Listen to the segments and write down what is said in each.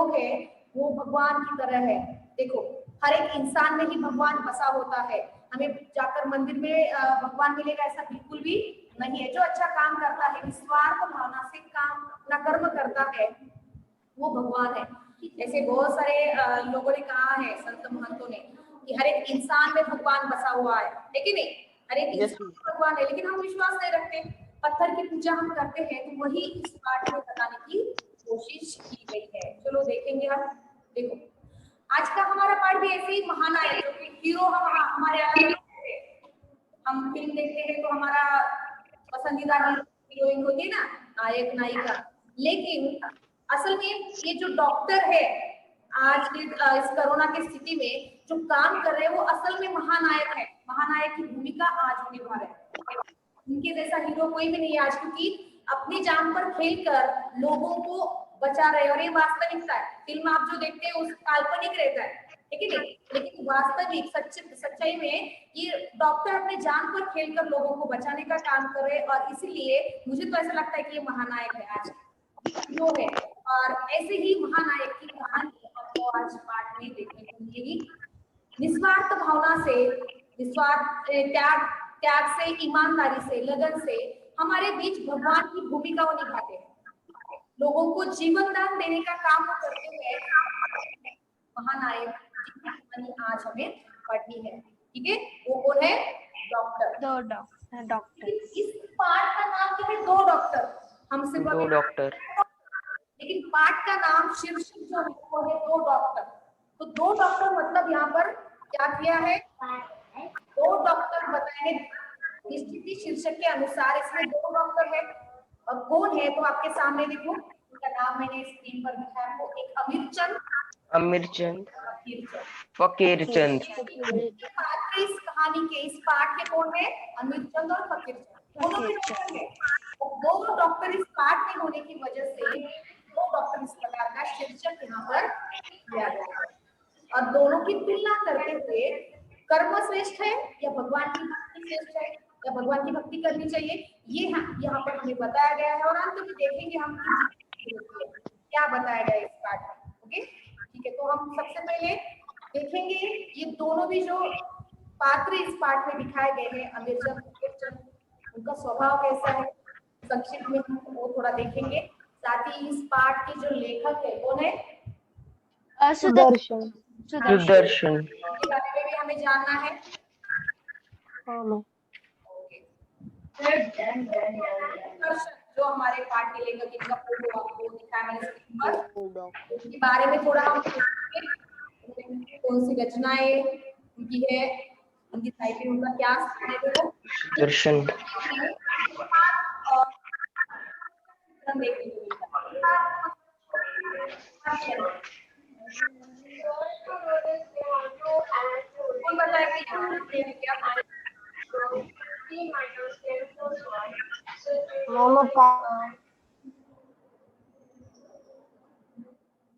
लोग है वो भगवान की तरह है। देखो हर एक इंसान में ही भगवान बसा होता है। हमें जाकर मंदिर में भगवान मिलेगा ऐसा बिल्कुल भी नहीं है। जो अच्छा काम करता है, निस्वार्थ भावना से काम अपना कर्म करता है, वो भगवान है। ऐसे बहुत सारे लोगों ने कहा है, संत महंतों ने, कि हर एक इंसान में भगवान बसा हुआ है कि नहीं? हर एक इंसान में भगवान है, लेकिन हम विश्वास नहीं रखते। पत्थर की पूजा हम करते हैं, तो वही इस पाठ में बताने की कोशिश की गई है। चलो देखेंगे हम। देखो आज का हमारा पाठ भी ऐसे ही महानायक, जो कि हीरो हमारे अलग है। हम फिल्म देखते हैं तो हमारा पसंदीदा हीरोइन होती है ना, नायक नायिका, लेकिन असल में ये जो डॉक्टर है आज के इस कोरोना की स्थिति में जो काम कर रहे हैं वो असल में महानायक है। महानायक की भूमिका आज वो निभा रहे हैं। उनके जैसा हीरो कोई भी नहीं है आज, क्योंकि अपनी जान पर खेलकर लोगों को बचा रहे हैं। और ये वास्तविकता है। फिल्म आप जो देखते हैं उस काल्पनिक रहता है ठीक है, लेकिन वास्तविक सच्चाई में ये डॉक्टर अपने जान पर खेलकर लोगों को बचाने का काम कर रहे हैं। और इसीलिए मुझे तो ऐसा लगता है कि ये महानायक है आज जो है। और ऐसे ही महानायक की कहानी आपको आज पाठ में देखने को मिलेगी। निस्वार्थ भावना से, निस्वार्थ त्याग से, ईमानदारी से, लगन से हमारे बीच भगवान की भूमिका वो निभाते हैं। लोगों को जीवन दान देने का काम वो करते हैं। महानायक जिनकी कहानी आज हमें पढ़नी है, ठीक है? वो कौन है? डॉक्टर। डॉक्टर। इस पाठ का नाम क्या है? दो डॉक्टर। हमसे दो डॉक्टर, लेकिन पाठ का नाम शीर्षक जो है वो है दो डॉक्टर। तो दो डॉक्टर मतलब यहाँ पर क्या किया है? दो डॉक्टर बताए स्थिति शीर्षक के अनुसार इसमें दो डॉक्टर है। और कौन है तो आपके सामने देखो, उनका नाम मैंने स्क्रीन पर दिखाया आपको। एक अमीरचंद, फकीरचंद। इस कहानी के इस पाठ के कौन है? अमीरचंद और फकीरचंद, दोनों के डॉक्टर है। दो डॉक्टर इस पाठ में होने की वजह से दो डॉक्टर इस प्रकार का शीर्षक यहाँ पर दिया गया है। और दोनों की तुलना करते हुए कर्म श्रेष्ठ है या भगवान की भक्ति श्रेष्ठ है या भगवान की भक्ति करनी चाहिए, ये यहाँ पर हमें बताया गया है। और अंत में देखेंगे हम क्या बताया गया इस पाठ में। ओके ठीक है, तो हम सबसे पहले देखेंगे ये दोनों भी जो पात्र इस पाठ में दिखाए गए हैं, अमीरचंद फकीरचंद, उनका स्वभाव कैसा है संक्षिप्त में हम वो थोड़ा देखेंगे। साथ ही इस पाठ के जो लेखक है कौन है? सुदर्शन। सुदर्शन के बारे में भी हमें जानना है। जो हमारे पाठ के लेखक, इनका फोटो आपको दिखाया मैंने स्क्रीन पर, उसके बारे में थोड़ा हम कौन सी रचनाएं उनकी है, उनकी साहित्य में उनका क्या स्थान है। देखो सुदर्शन कौन बताएगा क्या?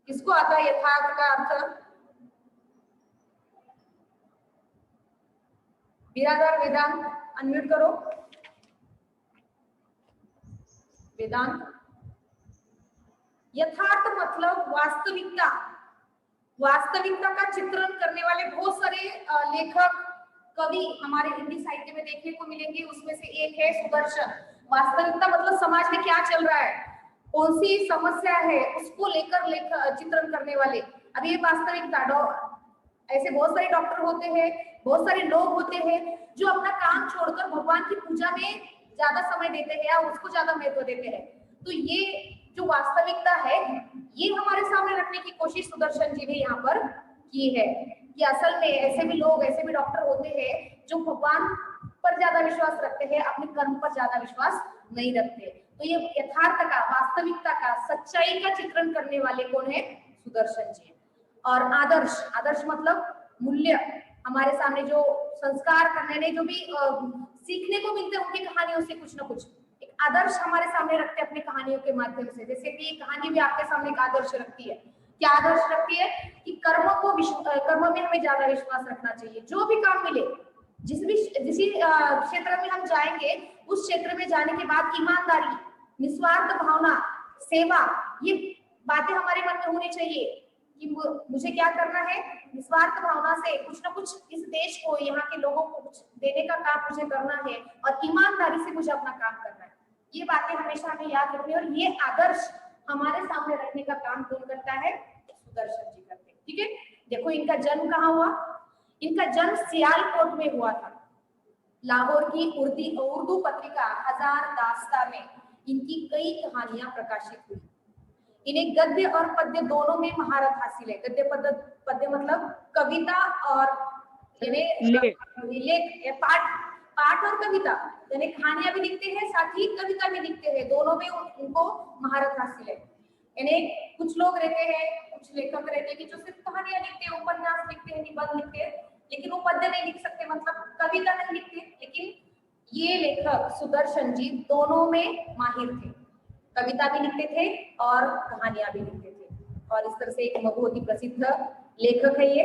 किसको आता है यथार्थ का अर्थ? बिरादर वेदांत अनम्यूट करो। वेदांत, यथार्थ मतलब वास्तविकता। वास्तविकता का चित्रण करने वाले बहुत सारे लेखक कवि हमारे हिंदी साहित्य में देखने को मिलेंगे। उसमें से एक है सुदर्शन। वास्तविकता मतलब समाज में क्या चल रहा है, कौन सी समस्या है, उसको लेकर चित्रण करने वाले। अब ये वास्तविकता, ऐसे बहुत सारे डॉक्टर होते हैं, बहुत सारे लोग होते हैं जो अपना काम छोड़कर भगवान की पूजा में ज्यादा समय देते हैं या उसको ज्यादा महत्व देते हैं। तो ये जो वास्तविकता है ये हमारे सामने रखने की कोशिश सुदर्शन जी ने यहाँ पर की है कि असल में ऐसे भी लोग, ऐसे भी डॉक्टर होते हैं जो भगवान पर ज्यादा विश्वास रखते हैं, अपने कर्म पर ज्यादा विश्वास नहीं रखते। तो ये यथार्थ का, वास्तविकता का, सच्चाई का चित्रण करने वाले कौन है? सुदर्शन जी। और आदर्श, आदर्श मतलब मूल्य, हमारे सामने जो संस्कार करने जो भी सीखने को मिलते हैं उनकी कहानियों से कुछ ना कुछ एक आदर्श हमारे सामने रखते हैं अपनी कहानियों के माध्यम से। जैसे कि ये कहानी भी आपके सामने एक आदर्श रखती है। क्या आदर्श रखती है? कि कर्म में हमें ज्यादा विश्वास रखना चाहिए। जो भी काम मिले, जिस क्षेत्र में हम जाएंगे उस क्षेत्र में जाने के बाद ईमानदारी, निस्वार्थ भावना, सेवा, ये बातें हमारे मन में होनी चाहिए कि मुझे क्या करना है, निस्वार्थ भावना से कुछ ना कुछ इस देश को, यहाँ के लोगों को कुछ देने का काम मुझे करना है और ईमानदारी से मुझे अपना काम करना है। ये बातें हमेशा हमें याद रखनी है और ये आदर्श हमारे सामने रखने का काम कौन करता है? सुदर्शन जी करते हैं। ठीक है, देखो इनका जन्म कहाँ हुआ? इनका जन्म सियालकोट में हुआ था। लाहौर की उर्दू पत्रिका हजार दास्ता में इनकी कई कहानियां प्रकाशित हुई। इन्हें गद्य और पद्य दोनों में महारत हासिल है। गद्य पद्य मतलब कविता और लेख पाठ और कविता, यानी कहानियां भी लिखते हैं साथ ही कविता भी लिखते हैं, दोनों में उनको महारत हासिल है। यानी कुछ लोग रहते हैं, कुछ लेखक रहते हैं कि जो सिर्फ कहानियां लिखते हैं, उपन्यास लिखते हैं, निबंध लिखते हैं, लेकिन वो पद्य नहीं लिख सकते, मतलब कविता नहीं लिखते। लेकिन ये लेखक सुदर्शन जी दोनों में माहिर थे, कविता भी लिखते थे और कहानियां भी लिखते थे। और इस तरह से एक बहुत ही प्रसिद्ध लेखक है ये।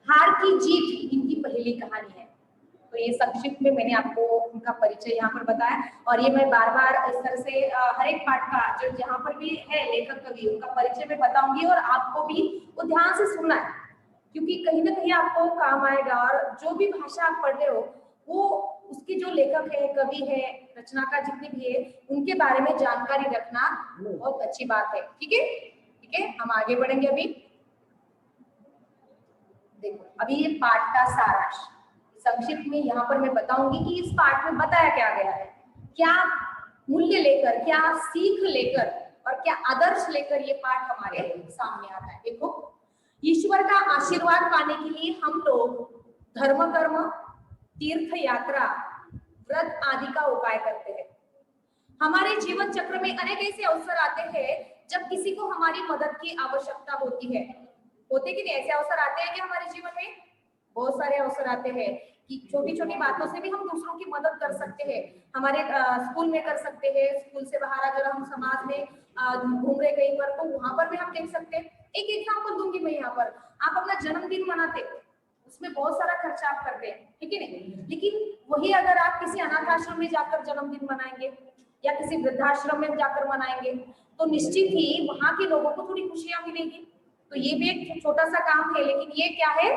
हार की जीत इनकी पहली कहानी है। तो ये संक्षिप्त में मैंने आपको उनका परिचय यहाँ पर बताया और ये मैं बार बार इस तरह से हर एक पाठ का जो जहाँ पर भी है लेखक कवि उनका परिचय मैं बताऊंगी और आपको भी वो ध्यान से सुनना है, क्योंकि कहीं ना कहीं आपको काम आएगा। और जो भी भाषा आप पढ़ रहे हो वो उसके जो लेखक है, कवि है, रचनाकार जितने भी है, उनके बारे में जानकारी रखना बहुत अच्छी बात है। ठीक है, ठीक है, हम आगे बढ़ेंगे। अभी देखो, अभी ये पाठ का सारांश संक्षिप्त में यहाँ पर मैं बताऊंगी कि इस पाठ में बताया क्या गया है, क्या मूल्य लेकर, क्या सीख लेकर और क्या आदर्श लेकर ये पाठ हमारे सामने आता है। देखो, ईश्वर का आशीर्वाद पाने के लिए हम लोग धर्म कर्म, तीर्थ यात्रा, व्रत आदि का उपाय करते हैं। हमारे जीवन चक्र में अनेक ऐसे अवसर आते हैं जब किसी को हमारी मदद की आवश्यकता होती है। होते कि नहीं ऐसे अवसर आते हैं कि हमारे जीवन में बहुत सारे अवसर आते हैं कि छोटी छोटी बातों से भी हम दूसरों की मदद कर सकते हैं। हमारे स्कूल में कर सकते हैं, स्कूल से बाहर अगर हम समाज में घूम रहे कहीं पर तो वहां पर भी हम देख सकते हैं। एक एग्जाम्पल दूंगी मैं यहाँ पर, आप अपना जन्मदिन मनाते, उसमें बहुत सारा खर्चा आप करते हैं, ठीक है नहीं, लेकिन वही अगर आप किसी अनाथ आश्रम में जाकर जन्मदिन मनाएंगे या किसी वृद्धाश्रम में जाकर मनाएंगे तो निश्चित ही वहां के लोगों को थोड़ी खुशियां मिलेगी। तो ये भी एक छोटा सा काम है, लेकिन ये क्या है,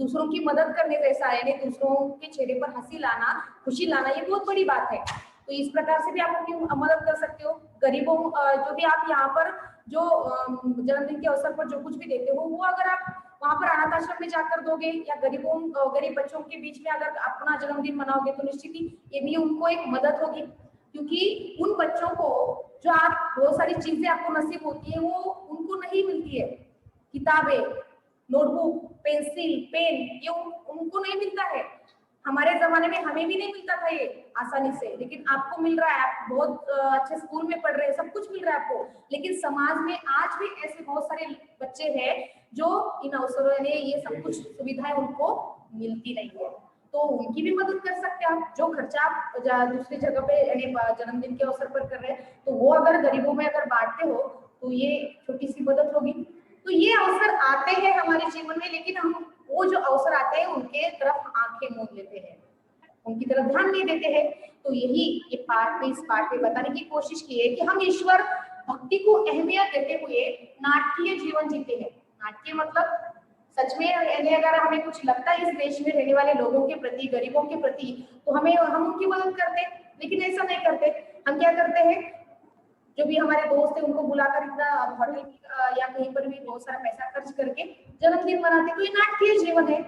दूसरों की मदद करने जैसा है, यानी दूसरों के चेहरे पर हंसी लाना, खुशी लाना, ये बहुत बड़ी बात है। तो इस प्रकार से भी आप उनकी मदद कर सकते हो। गरीबों जो भी आप यहाँ पर जो जन्मदिन के अवसर पर जो कुछ भी देते हो वो अगर आप वहां पर अनाथ आश्रम में जाकर दोगे या गरीब बच्चों के बीच में अगर अपना जन्मदिन मनाओगे तो निश्चित ही ये भी उनको एक मदद होगी, क्योंकि उन बच्चों को जो आप बहुत सारी चीजें आपको नसीब होती है वो उनको नहीं मिलती है। किताबें, नोटबुक, पेंसिल, पेन, ये उनको नहीं मिलता है। हमारे जमाने में हमें भी नहीं मिलता था ये आसानी से, लेकिन आपको मिल रहा है। आप बहुत अच्छे स्कूल में पढ़ रहे हैं, सब कुछ मिल रहा है आपको, लेकिन समाज में आज भी ऐसे बहुत सारे बच्चे हैं जो इन अवसरों में ये सब कुछ सुविधाएं उनको मिलती नहीं है। तो उनकी भी मदद कर सकते हैं आप। जो खर्चा आप दूसरी जगह पे यानी जन्मदिन के अवसर पर कर रहे हैं तो वो अगर गरीबों में अगर बांटते हो तो ये छोटी सी मदद होगी। तो ये अवसर आते हैं हमारे जीवन में, लेकिन हम वो जो अवसर आते हैं उनके तरफ आंखें मूंद लेते हैं, उनकी तरफ ध्यान नहीं देते हैं। तो यही ये पाठ में, इस पाठ में बताने की कोशिश की है कि हम ईश्वर भक्ति को अहमियत देते हुए नाटकीय जीवन जीते हैं। नाटकीय मतलब सच में अगर हमें कुछ लगता है इस देश में रहने वाले लोगों के प्रति, गरीबों के प्रति, तो हम उनकी मदद करते हैं, लेकिन ऐसा नहीं करते। हम क्या करते हैं, जो भी हमारे दोस्त है उनको बुलाकर इतना होटल या कहीं पर भी बहुत सारा पैसा खर्च करके जन्मदिन मनाते, तो ये नाटकीय जीवन है।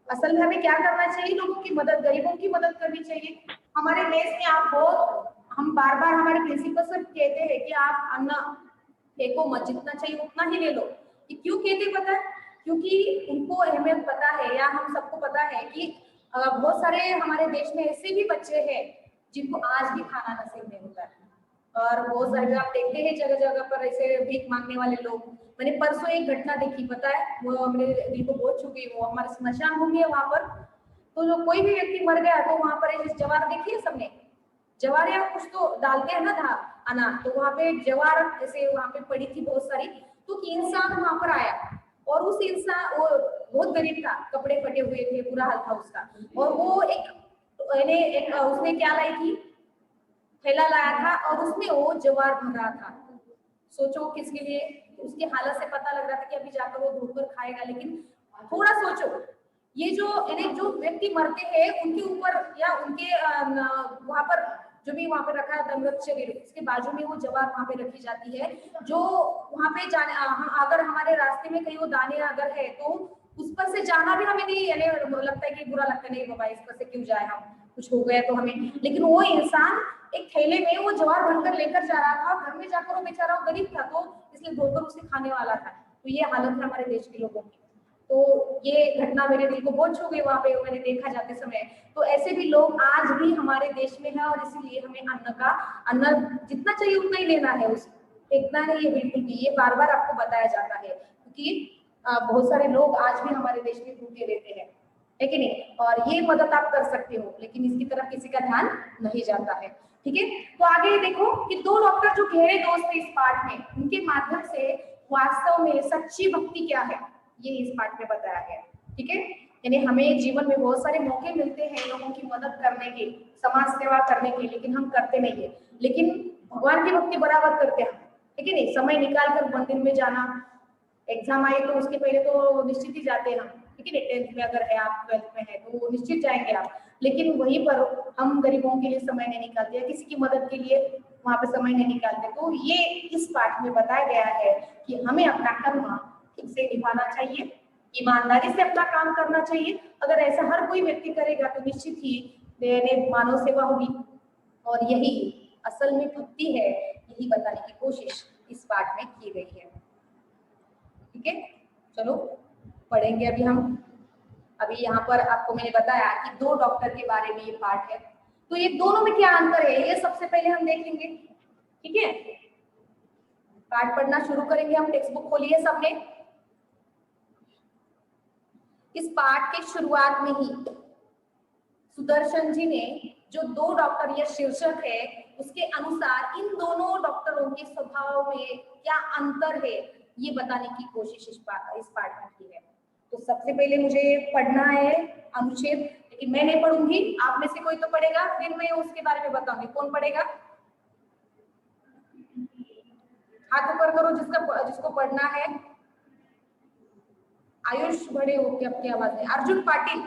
असल में हमें क्या करना चाहिए, लोगों की मदद, गरीबों की मदद करनी चाहिए। हमारे देश में आप बहुत, हम बार बार हमारे प्रिंसिपल सर कहते हैं कि आप अन्न फेंको मत, जितना चाहिए उतना ही ले लो। ये क्यों कहते पता है? क्योंकि उनको अहमियत पता है, या हम सबको पता है कि बहुत सारे हमारे देश में ऐसे भी बच्चे हैं जिनको आज भी खाना नसीब नहीं होता है। और बहुत सारे आप देखते हैं जगह जगह पर ऐसे भीख मांगने वाले लोग। मैंने परसों एक घटना देखी, पता है, वो मेरे दिल को बहुत छू गई। वो हमारे स्मशान भूमि है वहां पर, तो जो कोई भी व्यक्ति मर गया तो वहां पर एक जवार देखी है सबने, जवार या कुछ तो डालते हैं ना अनाज, तो वहां पे जवार ऐसे वहां पे पड़ी थी बहुत सारी। तो इंसान वहां पर आया और उस इंसान, वो बहुत गरीब था, कपड़े फटे हुए थे, बुरा हाल था उसका, और वो एक उसने क्या लाई थी, थैला लाया था और उसमें वो जवार भर रहा था। सोचो किसके लिए, उसकी हालत से पता लग रहा था कि अभी जाकर वो धोकर खाएगा, लेकिन थोड़ा सोचो, ये जो यानी जो व्यक्ति मरते हैं उनके ऊपर या उनके वहां पर जो भी वहां पर रखा है दंगत शरीर, उसके बाजू में वो जवार वहां पे रखी जाती है, जो वहां पे जाने अगर हमारे रास्ते में कहीं वो दाने अगर है तो उस पर से जाना भी हमें नहीं, यानी लगता है कि बुरा लगता है, नहीं बाबा इस पर से क्यों जाए, हम कुछ हो गया तो हमें, लेकिन वो इंसान एक थैले में वो जवार भरकर लेकर जा रहा था, घर में जाकर वो बेचारा गरीब था तो इसलिए धोकर उसे खाने वाला था। तो ये हालत है हमारे देश के लोगों की। तो ये घटना मेरे दिल को बहुत छू गई, वहां पे मैंने देखा जाते समय। तो ऐसे भी लोग आज भी हमारे देश में है, और इसीलिए हमें अन्न जितना चाहिए उतना ही लेना है, उस फेंकना नहीं है बिल्कुल भी, ये बार बार आपको बताया जाता है, क्योंकि बहुत सारे लोग आज भी हमारे देश में भूखे रहते हैं, है कि नहीं, और ये मदद आप कर सकते हो, लेकिन इसकी तरफ किसी का ध्यान नहीं जाता है। ठीक है, तो आगे देखो कि दो डॉक्टर जो गहरे दोस्त थे इस पाठ में, उनके माध्यम से वास्तव में सच्ची भक्ति क्या है, ये इस पाठ में बताया गया। ठीक है, यानी हमें जीवन में बहुत सारे मौके मिलते हैं लोगों की मदद करने के, समाज सेवा करने के, लेकिन हम करते नहीं है। लेकिन भगवान की भक्ति बराबर करते हैं, ठीक है नहीं, समय निकाल कर मंदिर में जाना, एग्जाम आए तो उसके पहले तो निश्चित ही जाते हैं हम, ठीक है, 10th में अगर है आप, 12th में है तो निश्चित जाएंगे आप, लेकिन वहीं पर हम गरीबों के लिए समय नहीं निकालते, किसी की मदद के लिए वहां पे समय नहीं निकालते। तो ये इस पाठ में बताया गया है कि हमें अपना कर्म ठीक से निभाना चाहिए, ईमानदारी से अपना काम करना चाहिए। अगर ऐसा हर कोई व्यक्ति करेगा तो निश्चित ही मानव सेवा होगी, और यही असल में भक्ति है, यही बताने की कोशिश इस पाठ में की गई है। ठीक है, चलो पढ़ेंगे अभी हम। अभी यहाँ पर आपको मैंने बताया कि दो डॉक्टर के बारे में ये पाठ है, तो ये दोनों में क्या अंतर है ये सबसे पहले हम देख लेंगे। ठीक है, पाठ पढ़ना शुरू करेंगे हम, टेक्स्ट बुक खोलिए सबने। इस पाठ के शुरुआत में ही सुदर्शन जी ने जो दो डॉक्टर ये शीर्षक है उसके अनुसार इन दोनों डॉक्टरों के स्वभाव में क्या अंतर है ये बताने की कोशिश इस पाठ में की है। तो सबसे पहले मुझे पढ़ना है अनुच्छेद, लेकिन मैं नहीं पढ़ूंगी, आप में से कोई तो पढ़ेगा, फिर मैं उसके बारे में बताऊंगी। कौन पढ़ेगा? हाथ ऊपर करो जिसको पढ़ना है। आयुष बड़े हो के अपनी आवाज में। अर्जुन पाटिल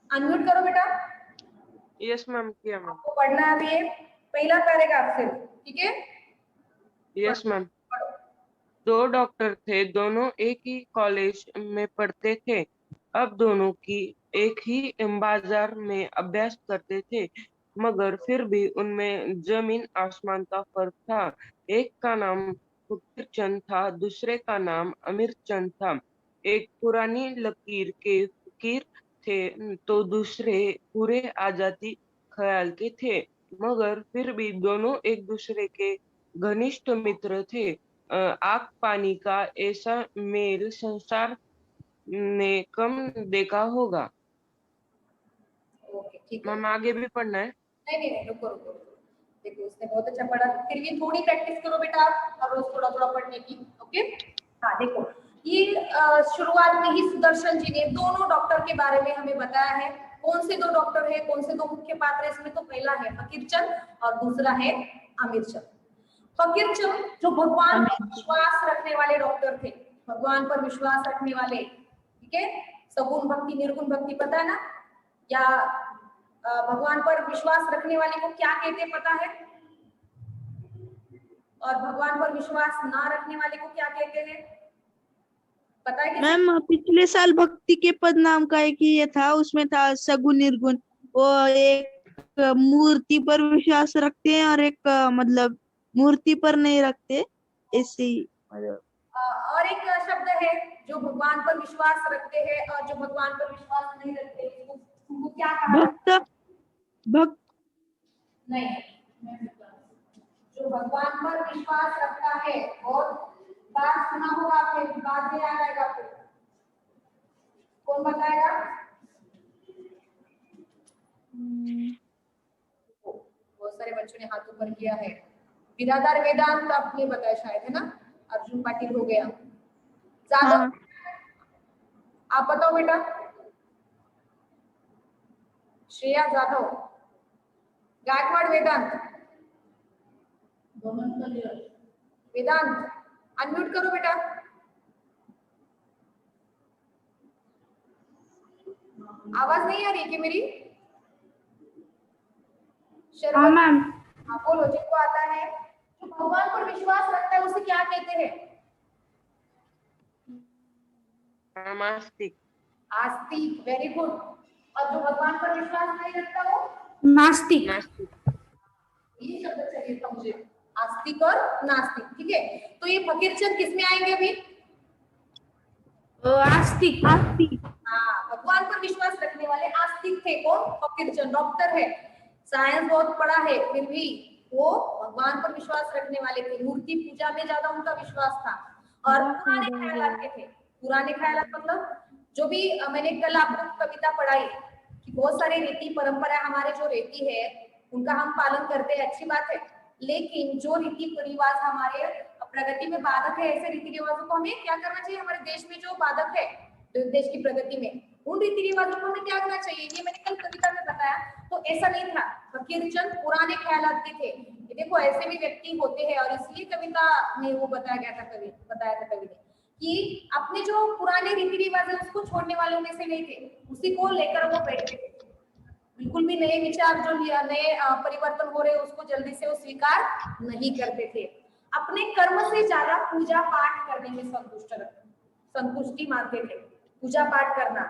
अनम्यूट करो बेटा। यस मैम, किया मैम। आपको पढ़ना है अभी पहला पैराग्राफ से, ठीक है? Yes ma'am. दो डॉक्टर थे, दोनों एक ही कॉलेज में पढ़ते थे। अब दोनों की एक ही बाजार में अभ्यास करते थे, मगर फिर भी उनमें जमीन आसमान का फर्क था। एक का नाम फकीरचंद था, दूसरे का नाम अमीरचंद था। एक पुरानी लकीर के फकीर थे तो दूसरे पूरे आजादी ख्याल के थे, मगर फिर भी दोनों एक दूसरे के घनिष्ठ मित्र थे। आग पानी का ऐसा मेल संसार ने कम देखा होगा। ओके ठीक है। मैम आगे भी पढ़ना है? नहीं नहीं नहीं, रुको रुको रुको। देखो उसने बहुत अच्छा पढ़ा, फिर भी थोड़ी प्रैक्टिस करो बेटा आप, और रोज थोड़ा थोड़ा पढ़ने की। ओके, हाँ देखो ये शुरुआत में ही सुदर्शन जी ने दोनों डॉक्टर के बारे में हमें बताया है। कौन से दो डॉक्टर है, कौन से दो मुख्य पात्र है इसमें? तो पहला है फकीरचंद और दूसरा है आमिरचंद। फकीरचंद जो भगवान पर विश्वास रखने वाले डॉक्टर थे, भगवान पर विश्वास रखने वाले, ठीक है, सगुण भक्ति निर्गुण भक्ति पता है ना, या भगवान पर विश्वास रखने वाले को क्या कहते हैं पता है? और भगवान पर विश्वास ना रखने वाले को क्या कहते हैं पता है? मैम पिछले साल भक्ति के पद नाम का एक ये था, उसमें था सगुण निर्गुण। वो एक मूर्ति पर विश्वास रखते हैं और एक मतलब मूर्ति पर नहीं रखते, ऐसे ही मतलब। और एक शब्द है जो भगवान पर विश्वास रखते हैं और जो भगवान पर विश्वास नहीं रखते, उनको क्या कहा? भक्त नहीं, जो भगवान पर विश्वास रखता है, और बात सुना होगा आपने, बाद में याद आएगा आपको। कौन बताएगा? बहुत सारे बच्चों ने हाथ ऊपर किया है। बिरादर वेदांत आपने बताया शायद, है ना? अर्जुन पाटिल हो गया। जादव आप बताओ बेटा। श्रेया जाधव। गायकवाड़ वेदांत। वेदांत अनम्यूट करो बेटा। आवाज नहीं आ रही है क्या मेरी? हाँ मैम। हाँ बोलो, जिनको आता है। जो भगवान पर विश्वास रखता है उसे क्या कहते हैं? आस्तिक। आस्तिक, वेरी गुड। और जो भगवान पर विश्वास नहीं रखता वो नास्तिक। नास्तिक। ये शब्द चाहिए था मुझे, आस्तिक और नास्तिक। ठीक है, तो ये फकीरचंद किसमें आएंगे अभी? आस्तिक। आस्तिक। हाँ, भगवान पर विश्वास रखने वाले आस्तिक थे। कौन? फकीरचंद। डॉक्टर है, साइंस बहुत पढ़ा है, फिर भी वो भगवान पर विश्वास रखने वाले थे। मूर्ति पूजा में ज्यादा उनका विश्वास था और पुराने ख्यालात के थे। पुराने ख्यालात मतलब जो भी मैंने कल आपको कविता पढ़ाई कि बहुत सारे रीति परंपरा हमारे जो रहती है उनका हम पालन करते हैं, अच्छी बात है। लेकिन जो रीति रिवाज हमारे प्रगति में बाधक है, ऐसे रीति रिवाजों को हमें क्या करना चाहिए? हमारे देश में जो बाधक है देश की प्रगति में, उन रीति रिवाजों को हमें त्यागना चाहिए। ये मैंने कल कविता में बताया। तो ऐसा नहीं था, फकीरचंद पुराने ख्यालात के थे। ये देखो ऐसे भी व्यक्ति होते हैं और इसलिए कविता में वो बताया गया था, बताया था कवि ने कि अपने जो पुराने रीति रिवाज है उसको छोड़ने वालों में से नहीं थे, उसी को लेकर वो बैठे थे। बिल्कुल भी नए विचार जो नए परिवर्तन हो रहे उसको जल्दी से वो स्वीकार नहीं करते थे। अपने कर्म से ज्यादा पूजा पाठ करने में संतुष्टि मानते थे। पूजा पाठ करना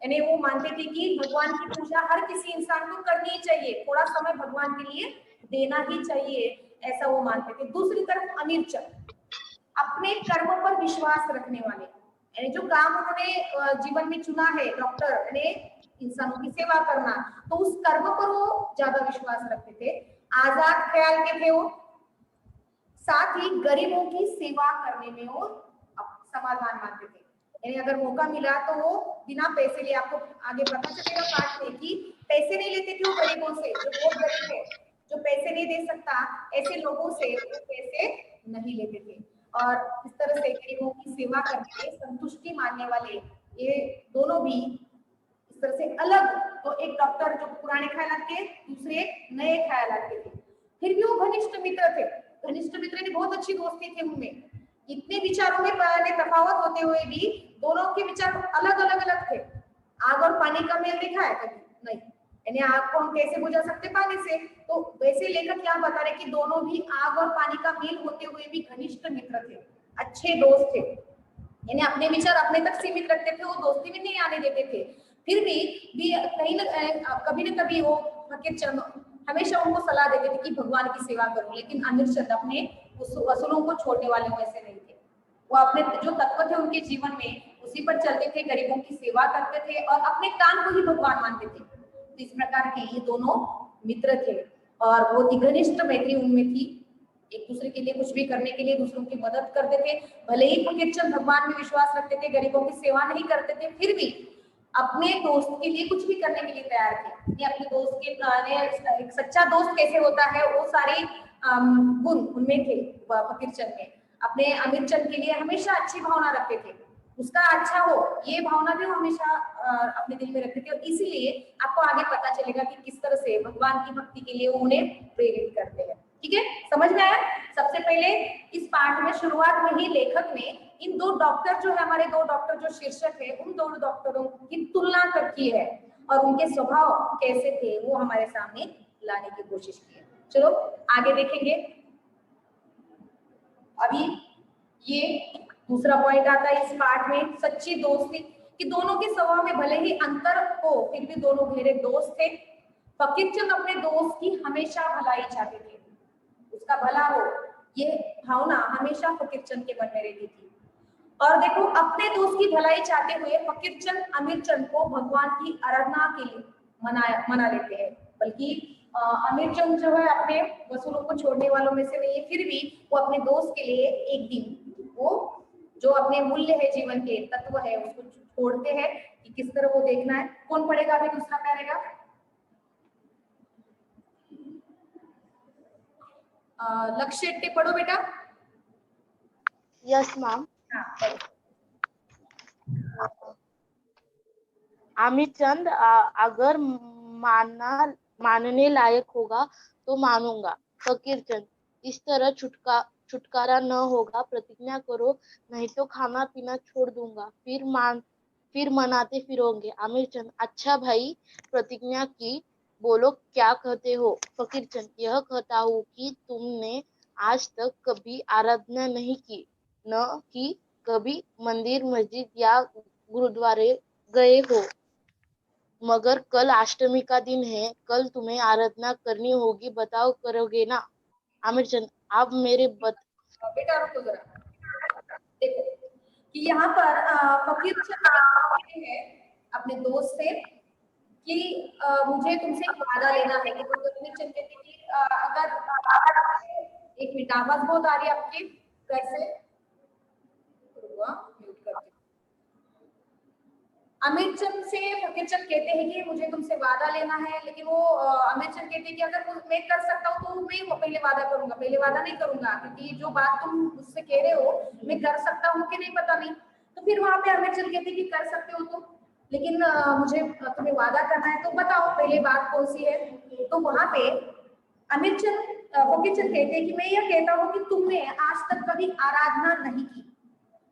यानी वो मानते थे कि भगवान की पूजा हर किसी इंसान को करनी ही चाहिए, थोड़ा समय भगवान के लिए देना ही चाहिए, ऐसा वो मानते थे। दूसरी तरफ अनिर्चल, अपने कर्म पर विश्वास रखने वाले, यानी जो काम उन्होंने जीवन में चुना है, डॉक्टर यानी इंसानों की सेवा करना, तो उस कर्म पर वो ज्यादा विश्वास रखते थे। आजाद ख्याल के थे वो, साथ ही गरीबों की सेवा करने में वो समाधान मानते थे। यानी अगर मौका मिला तो वो बिना पैसे लिए, आपको आगे पता चलेगा पाठ में कि पैसे नहीं लेते थे वो गरीबों से। जो बहुत गरीब है, जो पैसे नहीं दे सकता, ऐसे लोगों से वो पैसे नहीं लेते थे। और इस तरह से गरीबों की सेवा करने में संतुष्टि मानने वाले ये दोनों भी इस तरह से अलग, तो एक डॉक्टर जो पुराने ख्यालात के, दूसरे नए ख्यालात के थे। फिर भी वो घनिष्ठ मित्र थे। घनिष्ठ मित्र ने बहुत अच्छी दोस्ती थी उनमें। इतने विचारों में तफावत होते हुए भी दोनों के विचार अलग अलग अलग थे। आग और पानी का मेल देखा है कभी? नहीं। यानी आग को हम कैसे बुझा सकते? पानी से। तो वैसे लेखक क्या बता रहे कि दोनों भी आग और पानी का मेल होते हुए भी घनिष्ठ मित्र थे, अच्छे दोस्त थे। यानी अपने विचार अपने तक सीमित रखते थे, वो दोस्ती में नहीं आने देते थे। फिर भी कहीं कभी न कभी वो फकीरचंद हमेशा उनको सलाह देते थे कि भगवान की सेवा करो, लेकिन अनिर्चंद अपने वसूलों को छोड़ने वाले में से नहीं थे। वो अपने जो तत्व थे उनके जीवन में उसी पर चलते थे, गरीबों की सेवा करते थे और अपने काम को ही भगवान मानते थे। तो इस प्रकार के ये दोनों मित्र थे और बहुत ही घनिष्ठ मैत्री उनमें थी। एक दूसरे के लिए कुछ भी करने के लिए दूसरों की मदद करते थे। भले ही फकीरचंद भगवान में विश्वास रखते थे, गरीबों की सेवा नहीं करते थे, फिर भी अपने दोस्त के लिए कुछ भी करने के लिए तैयार थे। ये अपने दोस्त के एक सच्चा दोस्त कैसे होता है, वो सारे गुण उनमें थे फकीरचंद में। अपने अमीरचंद के लिए हमेशा अच्छी भावना रखते थे, उसका अच्छा हो ये भावना भी वो हमेशा अपने दिल में रखते थे। और इसीलिए आपको आगे पता चलेगा कि किस तरह से भगवान की भक्ति के लिए वो उन्हें प्रेरित करते हैं। ठीक है, समझ में आया? सबसे पहले इस पाठ में शुरुआत में ही लेखक ने इन दो डॉक्टर जो है, हमारे दो डॉक्टर जो शीर्षक है, उन दो डॉक्टरों की तुलना की है और उनके स्वभाव कैसे थे वो हमारे सामने लाने की कोशिश की है। चलो आगे देखेंगे। अभी ये दूसरा पॉइंट आता है इस पाठ में, सच्ची दोस्ती, कि दोनों के स्वभाव में भले ही अंतर हो फिर भी दोनों गहरे दोस्त थे। फकीरचंद अपने दोस्त की हमेशा भलाई चाहते थे, उसका भला हो, ये भावना हमेशा फकीरचंद के मन में रहती थी। और देखो अपने दोस्त की भलाई चाहते हुए फकीरचंद अमीरचंद को भगवान की आराधना के लिए मना लेते हैं। बल्कि अमीरचंद जो है अपने वसूलों को छोड़ने वालों में से नहीं है, फिर भी वो अपने दोस्त के लिए एक दिन वो जो अपने मूल्य है, जीवन के तत्व है, उसको छोड़ते हैं कि किस तरह वो देखना है। कौन पढ़ेगा अभी दूसरा पैराग्राफ? लक्ष्य शेट्टी पढ़ो बेटा। Yes ma'am. अमीरचंद अगर मानने लायक होगा तो मानूंगा। फकीरचंद इस तरह छुटकारा न होगा, प्रतिज्ञा करो, नहीं तो खाना पीना छोड़ दूंगा, फिर मनाते फिरोगे। आमिरचंद, अच्छा भाई, प्रतिज्ञा की, बोलो क्या कहते हो। फकीरचंद, यह कहता हूँ कि तुमने आज तक कभी आराधना नहीं की, न कि कभी मंदिर मस्जिद या गुरुद्वारे गए हो, मगर कल अष्टमी का दिन है, कल तुम्हें आराधना करनी होगी, बताओ करोगे ना। आमिरचंद, आप मेरे बेटा रुको जरा, देखो कि यहाँ पर फकीर चंद कहते हैं अपने दोस्त से कि मुझे तुमसे एक वादा लेना है। कि फकीर चंद कहते हैं कि अगर एक मिनट, आवाज बहुत आ रही है आपकी, कैसे म्यूट करती हूँ। अमित चंद से फकीर चंद कहते हैं कि मुझे तुमसे वादा लेना है, लेकिन वो अमित चंद कहते हैं कि अगर मैं कर सकता हूँ तो मैं पहले वादा करूंगा, पहले वादा नहीं करूंगा, क्योंकि जो बात तुम मुझसे कह रहे हो मैं कर सकता हूँ कि नहीं पता नहीं। तो फिर वहां पे अमित चंद कहते हैं कि कर सकते हो तुम, लेकिन मुझे तुम्हें वादा करना है, तो बताओ पहले बात कौन सी है। तो वहां पे अमित चंद फकीर चंद कहते हैं कि मैं यह कहता हूँ कि तुमने आज तक कभी आराधना नहीं की,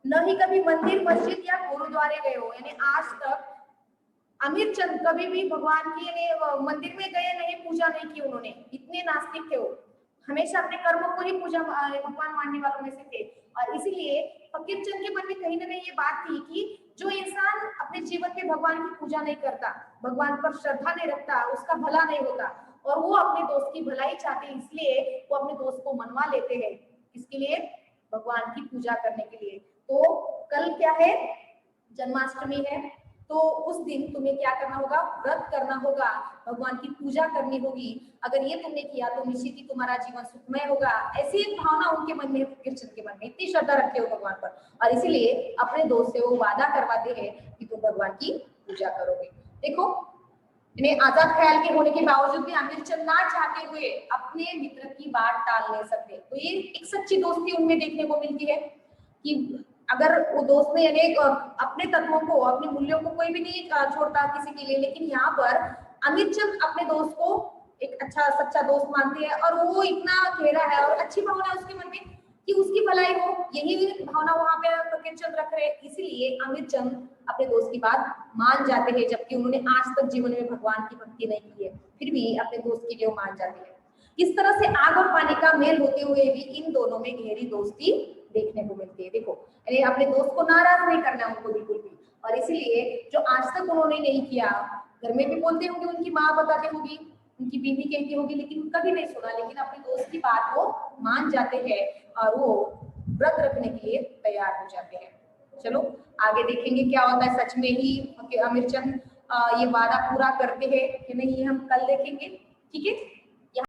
न ही कभी मंदिर मस्जिद या गुरुद्वारे गए हो, यानी आज तक अमित चंद कभी भी भगवान की मंदिर में गए नहीं, पूजा नहीं की उन्होंने, इतने नास्तिक थे वो, हमेशा अपने कर्मों को ही पूजा भगवान मानने वालों में से थे। और इसीलिए फकीर चंद के मन में कहीं ना कहीं ये बात थी कि जो इंसान अपने जीवन में भगवान की पूजा नहीं करता, भगवान पर श्रद्धा नहीं रखता, उसका भला नहीं होता, और वो अपने दोस्त की भलाई चाहते, इसलिए वो अपने दोस्त को मनवा लेते हैं, इसके लिए भगवान की पूजा करने के लिए। तो कल क्या है, जन्माष्टमी है, तो उस दिन तुम्हें क्या करना होगा, व्रत करना होगा, भगवान की पूजा करनी होगी। अगर ये तुमने किया तो निश्चित ही तुम्हारा जीवन सुखमय होगा। ऐसी एक भावना उनके मन में, फकीर चंद के मन में, इतनी श्रद्धा रखते हो भगवान पर, और इसीलिए अपने दोस्त से वो वादा करवाते हैं कि तुम भगवान की पूजा करोगे। देखो, इन्हें आजाद ख्याल के होने के बावजूद भी आमिर चंद ना चाहते हुए अपने मित्र की बात टाल नहीं सकते। तो ये एक सच्ची दोस्ती उनमें देखने को मिलती है कि अगर वो दोस्त ने यानी अपने तत्वों को, अपने मूल्यों को कोई भी नहीं छोड़ता किसी के लिए, लेकिन यहाँ पर अमित चंद अपने दोस्त को एक अच्छा सच्चा दोस्त मानते हैं, और वो इतना गहरा है और अच्छी भावना है उसके मन में कि उसकी भलाई हो, यही भावना वहां पे फकीर चंद रख रहे हैं। इसीलिए अमित चंद अपने दोस्त की बात मान जाते हैं, जबकि उन्होंने आज तक जीवन में भगवान की भक्ति नहीं की है, फिर भी अपने दोस्त के लिए मान जाते हैं। इस तरह से आग और पानी का मेल होते हुए भी इन दोनों में गहरी दोस्ती देखने को मिलती है। देखो, यानी अपने दोस्त को नाराज नहीं करना उनको बिल्कुल भी, और इसीलिए जो आज तक उन्होंने नहीं किया, घर में भी बोलते होंगे, उनकी माँ बताती होगी, उनकी बीवी कहती होगी, लेकिन कभी नहीं सुना, लेकिन अपने दोस्त की बात को मान जाते हैं और वो व्रत रखने के लिए तैयार हो जाते हैं। चलो आगे देखेंगे क्या होता है, सच में ही आमिर चंद ये वादा पूरा करते हैं कि नहीं, हम कल देखेंगे। ठीक है।